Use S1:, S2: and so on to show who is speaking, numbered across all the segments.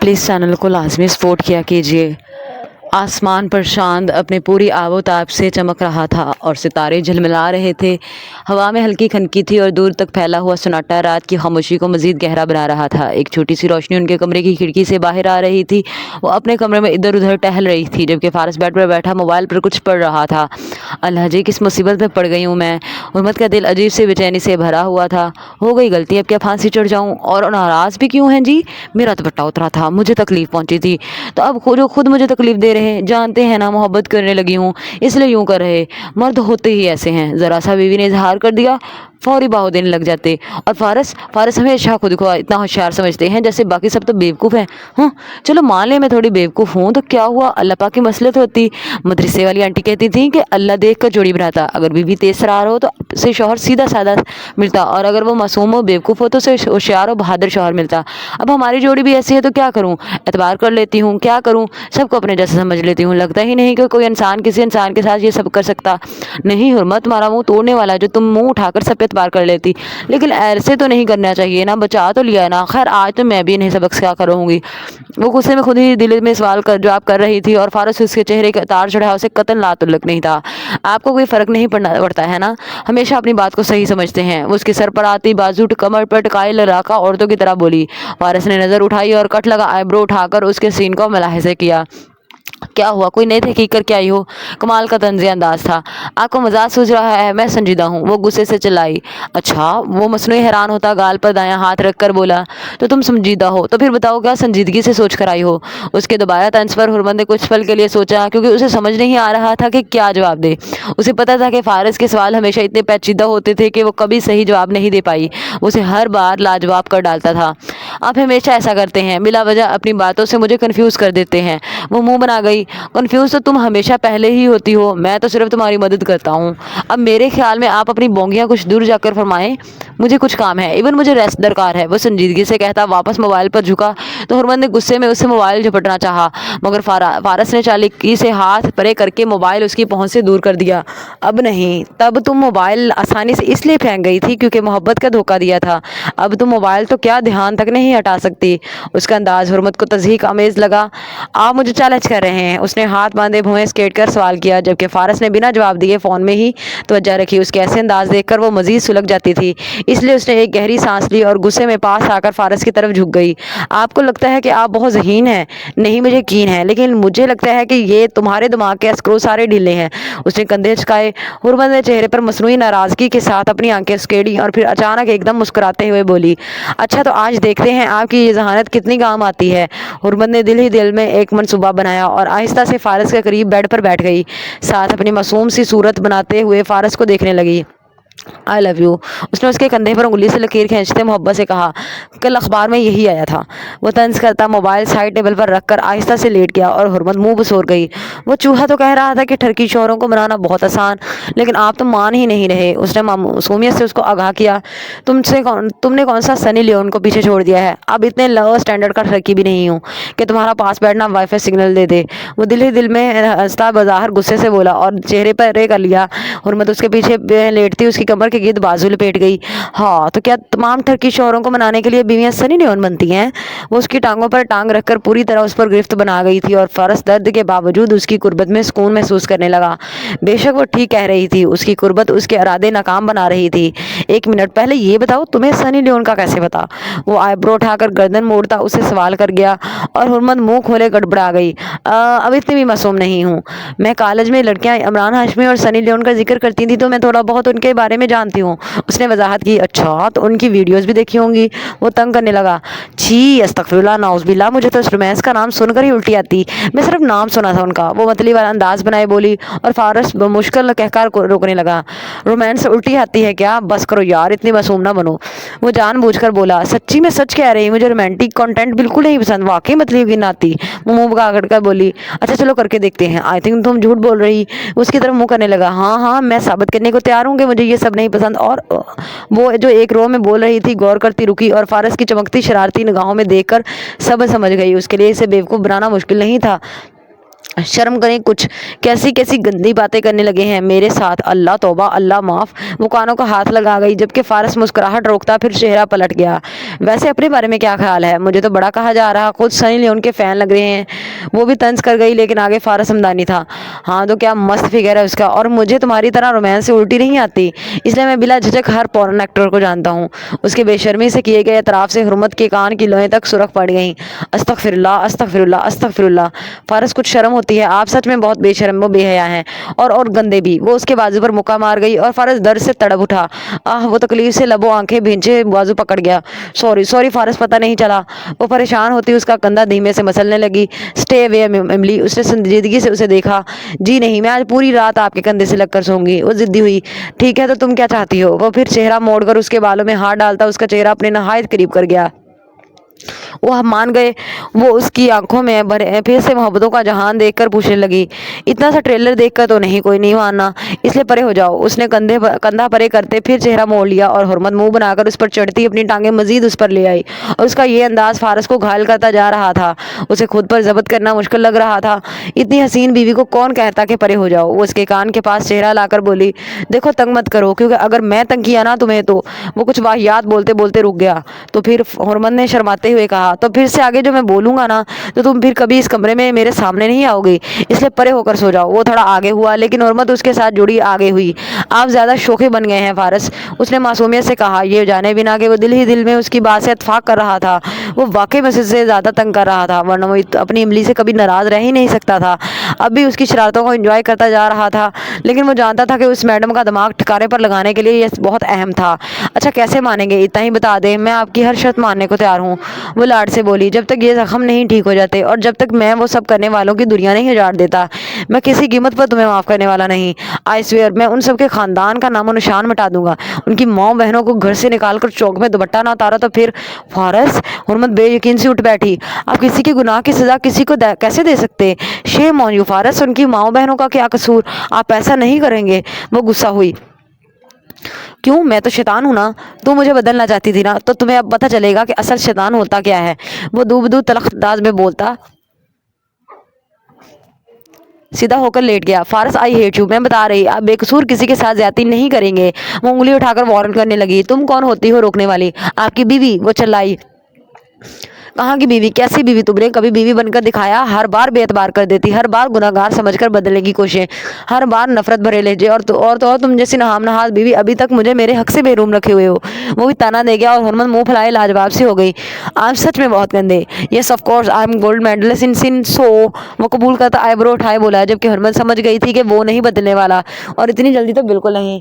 S1: Please channel को लाजमी support किया कीजिए। आसमान पर चाँद अपने पूरी आबोताब से चमक रहा था और सितारे झिलमिला रहे थे। हवा में हल्की खनकी थी और दूर तक फैला हुआ सन्नाटा रात की खामोशी को मज़ीद गहरा बना रहा था। एक छोटी सी रोशनी उनके कमरे की खिड़की से बाहर आ रही थी। वो अपने कमरे में इधर उधर टहल रही थी, जबकि फारस बेड पर बैठा मोबाइल पर कुछ पढ़ रहा था। अल्लाह जी, किस मुसीबत में पड़ गई हूँ मैं। उर्मत का दिल अजीब से बेचैनी से भरा हुआ था। हो गई गलती, अब क्या फांसी चढ़ जाऊँ? और नाराज़ भी क्यों हैं जी? मेरा दुपट्टा उतरा था, मुझे तकलीफ़ पहुँची थी, तो अब जो खुद मुझे तकलीफ़ दे रहे हैं, जानते हैं ना मोहब्बत करने लगी हूँ इसलिए यूं कर रहे। मर्द होते ही ऐसे हैं, ज़रा सा बीवी ने इजहार कर दिया फौरी बाहों देने लग जाते। और फारस हमेशा खुद को इतना होशियार समझते हैं जैसे बाकी सब तो बेवकूफ़ हैं। हाँ चलो मान ले मैं थोड़ी बेवकूफ़ हूँ तो क्या हुआ, अल्लाह पाक की मसलत होती। मदरसे वाली आंटी कहती थी कि अल्लाह देख कर जोड़ी बनाता। अगर बीवी तेज तरार हो तो से शौहर सीधा साधा मिलता, और अगर वो मासूम हो बेवकूफ़ हो तो उसे होशियार और बहादुर शौहर मिलता। अब हमारी जोड़ी भी ऐसी है तो क्या करूँ, एतबार कर लेती हूँ, क्या करूँ, सबको अपने जैसा समझ लेती हूँ। लगता ही नहीं कि कोई इंसान किसी इंसान के साथ ये सब कर सकता। नहीं हुर्मत, तुम्हारा मुंह तोड़ने वाला जो तुम मुंह उठाकर सब पे एतबार कर लेती, लेकिन ऐसे तो नहीं करना चाहिए ना, बचा तो लिया ना। खैर आज तो मैं भी इन्हें सबक क्या करूँगी। वो गुस्से में खुद ही दिल में सवाल कर जवाब कर रही थी और फारस उसके चेहरे का तार चढ़ा उसे कतल ला तल्लुक नहीं था। आपको कोई फ़र्क नहीं पड़ता है ना, हमेशा अपनी बात को सही समझते हैं। वो उसके सर पर आती बाजू कमर पर टिकाए लड़ाका औरतों की तरह बोली। फारस ने नज़र उठाई और कट लगा आईब्रो उठाकर उसके सीन को मुलाहिज़ा किया। क्या हुआ, कोई नई तहकीक करके आई हो? कमाल का तंज़िया अंदाज था। आपको मजाक सूझ रहा है, मैं संजीदा हूँ, वो गुस्से से चिल्लाई। अच्छा, वो मसनूई हैरान होता गाल पर दायां हाथ रख कर बोला। तो तुम संजीदा हो तो फिर बताओ क्या संजीदगी से सोच कर आई हो? उसके दोबारा तंज पर हुरमत ने कुछ पल के लिए सोचा, क्योंकि उसे समझ नहीं आ रहा था कि क्या जवाब दे। उसे पता था कि फारस के सवाल हमेशा इतने पेचीदा होते थे कि वो कभी सही जवाब नहीं दे पाई। उसे हर बार लाजवाब कर डालता था। आप हमेशा ऐसा करते हैं, बिला वजह अपनी बातों से मुझे कन्फ्यूज़ कर देते हैं। वो मुंह बना गई। कन्फ्यूज़ तो तुम हमेशा पहले ही होती हो, मैं तो सिर्फ तुम्हारी मदद करता हूँ। अब मेरे ख्याल में आप अपनी बोंगियाँ कुछ दूर जाकर फरमाएं, मुझे कुछ काम है, इवन मुझे रेस्ट दरकार है। वो संजीदगी से कहता वापस मोबाइल पर झुका तो हुरमत ने गुस्से में उससे मोबाइल झपटना चाहा, मगर फारस ने चालाकी से हाथ परे करके मोबाइल उसकी पहुँच से दूर कर दिया। अब नहीं, तब तुम मोबाइल आसानी से इसलिए फेंक गई थी क्योंकि मोहब्बत का धोखा दिया था। अब तुम मोबाइल तो क्या ध्यान तक नहीं हटा सकती। उसका अंदाज हुरमत को तज़हीक आमेज लगा। आप मुझे चैलेंज कर रहे हैं? उसने हाथ बांधे भुएं स्केट कर सवाल किया, जबकि फारस ने बिना जवाब दिए फ़ोन में ही तवज्जो रखी। उसके ऐसे अंदाज देखकर वो मज़ीद सुलग जाती थी, इसलिए उसने एक गहरी सांस ली और गुस्से में पास आकर फारस की तरफ झुक गई। आपको लगता है कि आप बहुत ज़हीन हैं? नहीं, मुझे यकीन है, लेकिन मुझे लगता है कि ये तुम्हारे दिमाग के स्क्रू सारे ढीले हैं। उसने कंधे झुकाए। हुरमत ने चेहरे पर मसनूई नाराज़गी के साथ अपनी आंखें उसकेड़ी और फिर अचानक एकदम मुस्कुराते हुए बोली, अच्छा तो आज देखते हैं आपकी ये जहानत कितनी काम आती है। हुरमत ने दिल ही दिल में एक मनसूबा बनाया और आहिस्ता से फारस के करीब बेड पर बैठ गई, साथ अपनी मासूम सी सूरत बनाते हुए फारस को देखने लगी। आई लव यू, उसने उसके कंधे पर उंगली से लकीर खींचते मोहब्बत से कहा। कल अखबार में यही आया था। वो तंज करता मोबाइल साइड टेबल पर रखकर आहिस्ता से लेट गया और हुरमत मुंह बसोर गई। वो चूहा तो कह रहा था कि ठरकी शौहरों को मनाना बहुत आसान, लेकिन आप तो मान ही नहीं रहे। उसने मासूमियत से उसको आगाह किया। तुमने कौन सा सनी लियोन को पीछे छोड़ दिया है? अब इतने लो स्टैंडर्ड का ठरकी भी नहीं हूँ कि तुम्हारा पास बैठना वाईफाई सिग्नल दे दे। वो दिल ही दिल में हंसता बज़ाहिर गुस्से से बोला और चेहरे पर रे कर लिया। हुरमत उसके पीछे लेटती उसकी कमर के गिर्द बाजू लपेट गई। हाँ तो क्या तमाम टर्की शौहरों को मनाने के लिए बीवियां सनी लियोन बनती हैं? वो उसकी टांगों पर टांग रखकर पूरी तरह उस पर गिरफ्त बना गई थी और फारस दर्द के बावजूद उसकी कुर्बत में सुकून महसूस करने लगा। बेशक वो ठीक कह रही थी, उसकी कुर्बत उसके इरादे नाकाम बना रही थी। एक मिनट पहले ये बताओ तुम्हें सनी लियोन का कैसे पता? वो आईब्रो उठाकर गर्दन मोड़ता उसे सवाल कर गया और हुरमत मुंह खोले गड़बड़ा गई। अब इतनी भी मासूम नहीं हूँ। मैं कॉलेज में लड़कियां इमरान हाशमी और सनी लियोन का जिक्र करती थी तो मैं थोड़ा बहुत उनके बारे में जानती हूँ, उसने वजाहत की। अच्छा तो उनकी वीडियोस भी देखी होंगी? वो तंग करने लगा। छी अस्तगफिरुल्लाह नाउज़ुबिल्लाह, मुझे तो इस रोमांस का नाम सुनकर ही उल्टी आती। मैं सिर्फ नाम सुना था उनका, वो मतली वाला अंदाज बनाए बोली और फारस मुश्किल कहकर रोकने लगा। रोमांस से उल्टी आती है क्या? बस करो यार, इतनी मासूम ना बनो। वो जानबूझकर बोला। सच्ची में सच कह रही, मुझे रोमांटिक कंटेंट बिल्कुल नहीं पसंद, वाकई मतली की नाती। वो मुंह पकड़ कर बोली। अच्छा चलो करके देखते हैं, आई थिंक तुम झूठ बोल रही। उसकी तरफ मुंह करने लगा। हाँ हाँ मैं साबित करने को तैयार हूँ कि मुझे ये सब नहीं पसंद। और वो जो एक रो में बोल रही थी गौर करती रुकी और फारस की चमकती शरारती निगाहों में देखकर सब समझ गई उसके लिए इसे बेवकूफ़ बनाना मुश्किल नहीं था। شرم کریں کچھ، کیسی کیسی گندی باتیں کرنے لگے ہیں میرے ساتھ، اللہ توبہ اللہ معاف۔ وہ کانوں کو ہاتھ لگا گئی جبکہ فارس مسکراہٹ روکتا پھر چہرہ پلٹ گیا۔ ویسے اپنے بارے میں کیا خیال ہے؟ مجھے تو بڑا کہا جا رہا، خود سنی لیون کے فین لگ رہے ہیں۔ وہ بھی طنز کر گئی لیکن آگے فارس ہمدانی تھا۔ ہاں تو کیا مست فگر ہے اس کا، اور مجھے تمہاری طرح رومانس سے الٹی نہیں آتی، اس لیے میں بلا جھجک ہر پورن ایکٹر کو جانتا ہوں۔ اس کے بے شرمی سے کیے گئے اعتراف سے حرمت کے کان کی لوئیں تک سرخ پڑ گئیں۔ استغفر اللہ استغفر اللہ استغفر اللہ۔ فارس کچھ شرم ہوتی ہے، آپ سچ میں بہت بے شرم و بے حیا ہیں، اور گندے بھی۔ وہ اس کے بازو پر مکہ مار گئی اور فارس درد سے تڑپ اٹھا۔ وہ تکلیف سے لبوں آنکھیں بھینچے بازو پکڑ گیا۔ سوری سوری فارس، پتہ نہیں چلا۔ وہ پریشان ہوتی اس کا کندھا دھیمے سے مسلنے لگی۔ اسٹے اوے ایملی، اس نے سنجیدگی سے اسے دیکھا۔ جی نہیں، میں آج پوری رات آپ کے کندھے سے لگ کر سوں گی۔ وہ ضدی ہوئی۔ ٹھیک ہے تو تم کیا چاہتی ہو؟ وہ پھر چہرہ موڑ کر اس کے بالوں میں ہاتھ ڈالتا اس کا چہرہ اپنے نہایت قریب کر گیا۔ وہ ہم مان گئے۔ وہ اس کی آنکھوں میں پھر سے محبتوں کا جہان دیکھ کر پوچھنے لگی، اتنا سا ٹریلر دیکھ کر تو نہیں کوئی نہیں ماننا، اس لیے پرے ہو جاؤ۔ اس نے کندھا پرے کرتے پھر چہرہ موڑ لیا اور حرمت منہ بنا کر اس پر چڑھتی اپنی ٹانگیں مزید اس پر لے آئی، اور اس کا یہ انداز فارس کو گھائل کرتا جا رہا تھا۔ اسے خود پر ضبط کرنا مشکل لگ رہا تھا۔ اتنی حسین بیوی کو کون کہتا کہ پرے ہو جاؤ؟ وہ اس کے کان کے پاس چہرہ لا کر بولی، دیکھو تنگ مت کرو، کیونکہ اگر میں تنگ کیا نا تمہیں تو۔ وہ کچھ واہیات بولتے بولتے رک گیا۔ تو پھر حرمت نے شرماتے ہوئے کہا، تو پھر سے آگے جو میں بولوں گا نا تو تم پھر کبھی اس کمرے میں میرے سامنے نہیں آؤ گی، اس لیے پرے ہو کر سو جاؤ۔ وہ تھوڑا آگے ہوا لیکن حرمت اس کے ساتھ جڑی آگے ہوئی۔ آپ زیادہ شوخے بن گئے ہیں فارس، اس نے معصومیت سے کہا، یہ جانے بنا کہ وہ دل ہی دل میں اس کی بات سے اتفاق کر رہا تھا۔ وہ واقعی میں سے زیادہ تنگ کر رہا تھا، ورنہ وہ اپنی املی سے کبھی ناراض رہ ہی نہیں سکتا تھا۔ اب بھی اس کی شرارتوں کو انجوائے کرتا جا رہا تھا، لیکن وہ جانتا تھا کہ اس میڈم کا دماغ ٹھکانے پر لگانے کے لیے یہ بہت اہم تھا۔ اچھا کیسے مانیں گے؟ اتنا ہی بتا دیں، میں آپ کی ہر شرط ماننے کو تیار ہوں۔ وہ لاڈ سے بولی، جب تک یہ زخم نہیں ٹھیک ہو جاتے اور جب تک میں وہ سب کرنے والوں کی دنیا نہیں اجاڑ دیتا، میں کسی قیمت پر تمہیں معاف کرنے والا نہیں۔ آئی سویئر، میں ان سب کے خاندان کا نام و نشان مٹا دوں گا۔ ان کی ماؤں بہنوں کو گھر سے نکال کر چوک میں دوپٹہ نہ اتارا تو پھر۔ فارس، حرمت بے یقین سے اٹھ بیٹھی، آپ کسی کے گناہ کی سزا کسی کو کیسے دے سکتے؟ شیم آن یو فارس، ان کی ماؤں بہنوں کا کیا قصور؟ آپ ایسا نہیں کریں گے۔ وہ غصہ ہوئی، کیوں؟ میں تو شیطان ہوں نا، تو مجھے بدلنا چاہتی تھی نا، تو تمہیں اب پتہ چلے گا کہ اصل شیطان ہوتا کیا ہے۔ وہ دو بدو تلخ انداز میں بولتا سیدھا ہو کر لیٹ گیا۔ فارس، آئی ہیٹ یو، میں بتا رہی، آپ بے قصور کسی کے ساتھ زیادتی نہیں کریں گے۔ وہ انگلی اٹھا کر وارن کرنے لگی، تم کون ہوتی ہو روکنے والی؟ آپ کی بیوی، وہ چلائی۔ کہاں کی بیوی؟ کیسی بیوی؟ تم نے کبھی بیوی بن کر دکھایا؟ ہر بار بے اعتبار کر دیتی، ہر بار گناہگار سمجھ کر بدلنے کی کوشش، ہر بار نفرت بھرے لہجے، اور تم جیسی نہام نہاد بیوی ابھی تک مجھے میرے حق سے محروم رکھے ہوئے ہو۔ وہ بھی تانا دے گیا اور حرمت منہ پھلائے لاجواب سی ہو گئی، آپ سچ میں بہت گندے۔ Yes of course I am gold medalist in sin, so. وہ قبول کرتا آئی برو اٹھائے بولا، جبکہ حرمت سمجھ گئی تھی کہ وہ نہیں بدلنے والا، اور اتنی جلدی تو بالکل نہیں۔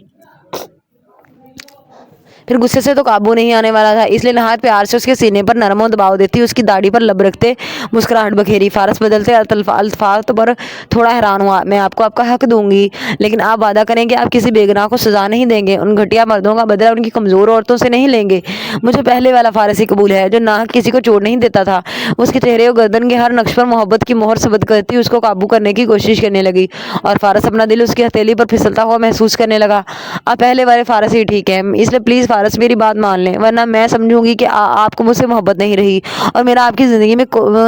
S1: پھر غصے سے تو قابو نہیں آنے والا تھا، اس لیے نہایت پیار سے اس کے سینے پر نرم و دباؤ دیتی اس کی داڑھی پر لب رکھتے مسکراہٹ بکھیری۔ فارس بدلتے الفاظ پر تھوڑا حیران ہوا۔ میں آپ کو آپ کا حق دوں گی، لیکن آپ وعدہ کریں کہ آپ کسی بے گناہ کو سزا نہیں دیں گے، ان گھٹیا مردوں کا بدلہ ان کی کمزور عورتوں سے نہیں لیں گے۔ مجھے پہلے والا فارسی قبول ہے جو ناحق کسی کو چوٹ نہیں دیتا تھا۔ اس کے چہرے و گردن کے ہر نقش پر محبت کی مہر ثبت کرتی اس کو قابو کرنے کی کوشش کرنے لگی، اور فارس اپنا دل اس کی ہتھیلی پر پھسلتا ہوا محسوس کرنے لگا۔ آپ پہلے والے فارسی ٹھیک ہے، اس لیے پلیز فارس میری بات مان لیں، ورنہ میں سمجھوں گی کہ آپ کو مجھ سے محبت نہیں رہی، اور میرا آپ کی زندگی میں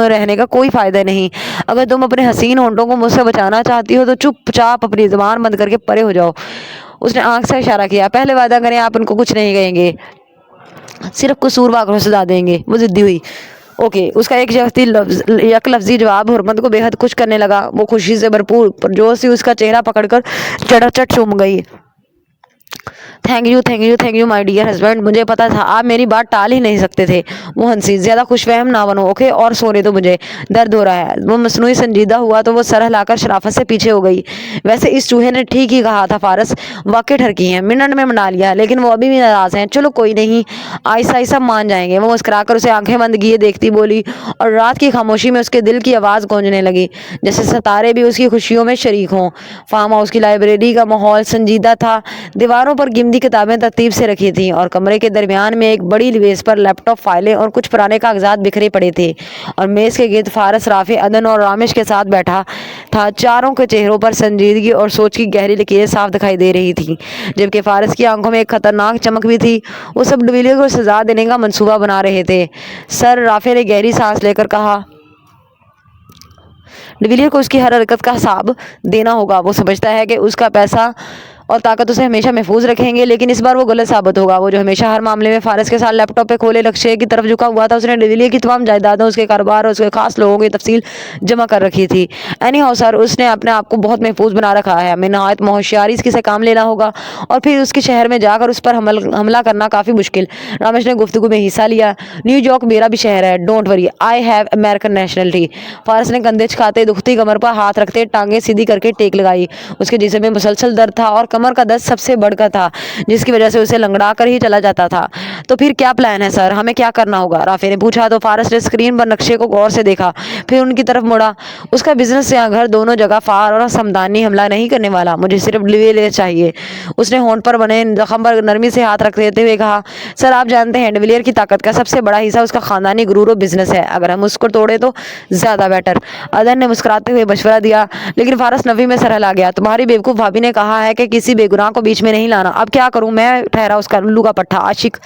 S1: رہنے کا کوئی فائدہ نہیں۔ اگر تم اپنے حسین ہونٹوں کو مجھ سے بچانا چاہتی ہو تو چپ چاپ اپنی زبان بند کر کے پرے ہو جاؤ۔ اس نے آنکھ سے اشارہ کیا، پہلے وعدہ کریں آپ ان کو کچھ نہیں کہیں گے، صرف قصوروار کو سزا دیں گے۔ وہ ضدی ہوئی، اوکے۔ اس کا یک لفظی جواب حرمت کو بے حد خوش کرنے لگا۔ وہ خوشی سے بھرپور پرجوش سی اس کا چہرہ پکڑ کر چٹ چوم گئی۔ Thank you my dear husband, مجھے پتا تھا آپ میری بات ٹال ہی نہیں سکتے تھے۔ وہ ہنسی، زیادہ خوش فہم نہ بنو، اوکے، اور سونے تو مجھے درد ہو رہا ہے۔ وہ مصنوعی سنجیدہ ہوا تو وہ سر ہلا کر شرافت سے پیچھے ہو گئی۔ ویسے اس چوہے نے ٹھیک ہی کہا تھا فارس، واقعی ٹھرکی ہیں، منٹ میں منا لیا، لیکن وہ ابھی بھی ناراض ہیں۔ چلو کوئی نہیں، آہستہ آہستہ مان جائیں گے۔ وہ مسکرا کر اسے آنکھیں بند کیے دیکھتی بولی، اور رات کی خاموشی میں اس کے دل کی آواز گونجنے لگی، جیسے ستارے بھی اس کی خوشیوں میں شریک ہوں۔ فارم ہاؤس کی لائبریری کا ماحول سنجیدہ تھا، دیواروں پر گمتی کتابیں ترتیب سے رکھی تھیں، اور کمرے کے درمیان میں ایک بڑی میز پر لیپ ٹاپ، فائلیں اور کچھ پرانے کاغذات بکھرے پڑے تھے، اور میز کے گرد فارس رافع عدن اور رامش کے ساتھ بیٹھا تھا۔ چاروں کے چہروں پر سنجیدگی اور سوچ کی گہری لکیریں صاف دکھائی دے رہی تھیں، جبکہ فارس کی آنکھوں میں ایک خطرناک چمک بھی تھی۔ وہ سب ڈویلیو کو سزا دینے کا منصوبہ بنا رہے تھے۔ سر رافع نے گہری سانس لے کر کہا، डिविलियर को उसकी हर हरकत का हिसाब देना होगा। वो समझता है कि उसका पैसा और ताकत उसे हमेशा महफूज रखेंगे, लेकिन इस बार वो गलत साबित होगा। वो जो हमेशा हर मामले में फारिस के साथ लैपटॉप पे खोले लक्ष्य की तरफ झुका हुआ था, उसने डिविलियर की तमाम जायदादों, उसके कारोबार और उसके खास लोगों की तफसील जमा कर रखी थी। एनी हाउ सर, उसने अपने आप को बहुत महफूज बना रखा है। हमें नहायत होशियारी से काम लेना होगा और फिर उसके शहर में जाकर उस पर हमला करना काफ़ी मुश्किल। रमेश ने गुफ्तगू में हिस्सा लिया। न्यूयॉर्क मेरा भी शहर है, don't worry, I have American nationality. Faris ने कंधे छुपाते दुखती कमर पर हाथ रखते टांगे सीधी करके टेक लगाई। उसके जिस्म में मुसलसल दर्द था और कमर का दर्द सबसे बढ़कर था, जिसकी वजह से उसे लंगड़ा कर ही चला जाता था। तो फिर क्या प्लान है सर, हमें क्या करना होगा? राफे ने पूछा। तो फारिस ने स्क्रीन पर नक्शे को गौर से देखा, फिर उनकी तरफ मुड़ा। उसका बिजनेस या घर दोनों जगह फार और समदानी हमला नहीं करने वाला, मुझे सिर्फ डिविलियर चाहिए। उसने होंठ पर बने जख्म पर नरमी से हाथ रख देते हुए कहा, सर आप जानते हैं डिविलियर की ताकत का सबसे बड़ा हिस्सा उसका खानदानी गुरूर और बिजनेस है। अगर हम उसको तोड़े तो ज्यादा बेटर। अदन ने मुस्कुराते हुए मशवरा दिया, लेकिन फारिस नफी में सरहल आ गया। तुम्हारी बेवकूफ भाभी ने कहा है कि किसी बेगुनाह को बीच में नहीं लाना। अब क्या करूं मैं? ठहरा उसका उल्लू का पट्टा आशिक।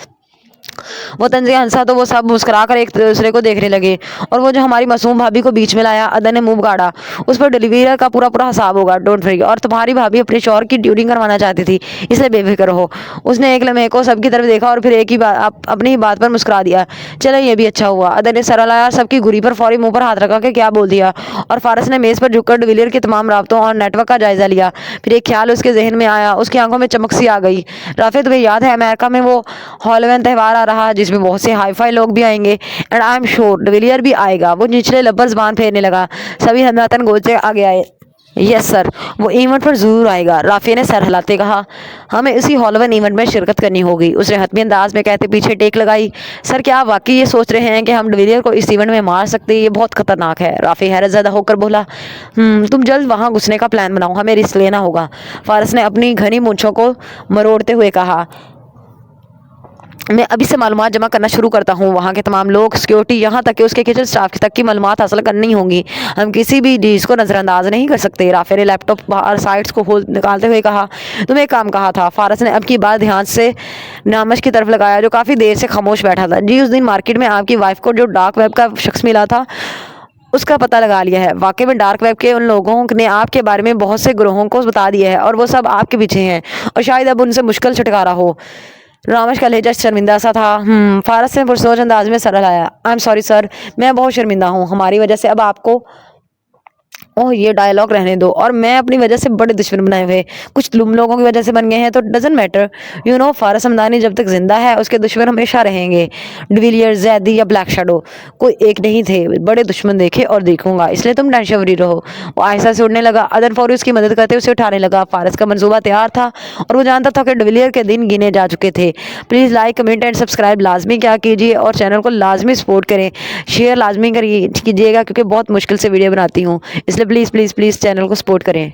S1: वो तंजिया हंसा तो वो सब मुस्कुराकर एक दूसरे को देखने लगे। और वो जो हमारी मासूम भाभी को बीच में लाया, अदन ने मुंह गाड़ा, उस पर डिलीवरी का पूरा पूरा हिसाब होगा, डोंट वरी। और तुम्हारी भाभी अपने शौहर की ट्यूनिंग करवाना चाहती थी, इसलिए बेफिक्र हो। उसने एक लम्हे को सबकी तरफ देखा और फिर एक ही बात अपनी ही बात पर मुस्कुरा दिया। चलो ये भी अच्छा हुआ। अदन ने सरल आया, सबकी घुरी पर फौरी मुंह पर हाथ रखा के क्या बोल दिया। और फारिस ने मेज पर झुककर डिविलियर के तमाम राब्तों और नेटवर्क का जायजा लिया। फिर एक ख्याल उसके जहन में आया, उसकी आंखों में चमक सी आ गई। राफे, तुम्हें याद है अमेरिका में वो हॉलोवीन त्यौहार आ रहा है जिसमें बहुत से हाई फाई लोग भी आएंगे, and I am sure de Villiers भी आएगा। वो निचले लब पर ज़बान फेरने लगा। सभी हमदर्द गोद से आगे आए। यस सर, वो इवेंट पर जरूर आएगा, राफे ने सर हिलाते कहा। हमें इसी हॉलोवीन इवेंट में शिरकत करनी होगी, उसने हतमी अंदाज में कहते पीछे टेक लगाई। सर क्या आप वाकई ये सोच रहे हैं कि हम डिविलियर को इस इवेंट में मार सकते हैं? ये बहुत खतरनाक है, राफे हैरत ज़्यादा होकर बोला। तुम जल्द वहाँ घुसने का प्लान बनाओ, हमें रिस्क लेना होगा। फारिस ने अपनी घनी मूंछों को मरोड़ते हुए कहा। मैं अभी से मालूमात जमा करना शुरू करता हूँ। वहाँ के तमाम लोग, सिक्योरिटी, यहाँ तक कि उसके किचन स्टाफ तक की मालूमात हासिल करनी होंगी। हम किसी भी चीज़ को नज़रअंदाज नहीं कर सकते। राफे ने लैपटॉप बाहर साइट्स को खोल निकालते हुए कहा, तुम्हें एक काम कहा था। फारिस ने अब की बात ध्यान से नामश की तरफ लगाया, जो काफ़ी देर से खामोश बैठा था। जी, उस दिन मार्केट में आपकी वाइफ को जो डार्क वेब का शख्स मिला था, उसका पता लगा लिया है। वाकई में डार्क वेब के उन लोगों ने आपके बारे में बहुत से ग्रोहों को बता दिया है और वो सब आपके पीछे हैं और शायद अब उनसे मुश्किल छुटकारा हो। रामश का लहजा शर्मिंदा सा था। फारिस ने पुरसोच अंदाज में सर हिलाया। आई एम सॉरी सर, मैं बहुत शर्मिंदा हूँ। हमारी वजह से अब आपको ओह ये डायलॉग रहने दो। और मैं अपनी वजह से बड़े दुश्मन बनाए हुए, कुछ तुम लोगों की वजह से बन गए हैं, तो doesn't matter. You know, Faris Hamdani जब तक जिंदा है उसके दुश्मन हमेशा रहेंगे। डिविलियर, जैदी या ब्लैक शैडो कोई एक नहीं थे, बड़े दुश्मन देखे और देखूंगा, इसलिए तुम टेंशन फ्री रहो। वो आहिस्ता से उड़ने लगा। अदन फौरी उसकी मदद करते उसे उठाने लगा। फारिस का मंसूबा तैयार था और वो जानता था कि डिविलियर के दिन गिने जा चुके थे। Please like, comment and subscribe लाजमी क्या कीजिए और चैनल को लाजमी सपोर्ट करें, शेयर लाजमी कीजिएगा, क्योंकि बहुत मुश्किल से वीडियो बनाती हूँ, इसलिए प्लीज़ प्लीज़ प्लीज़ चैनल को सपोर्ट करें।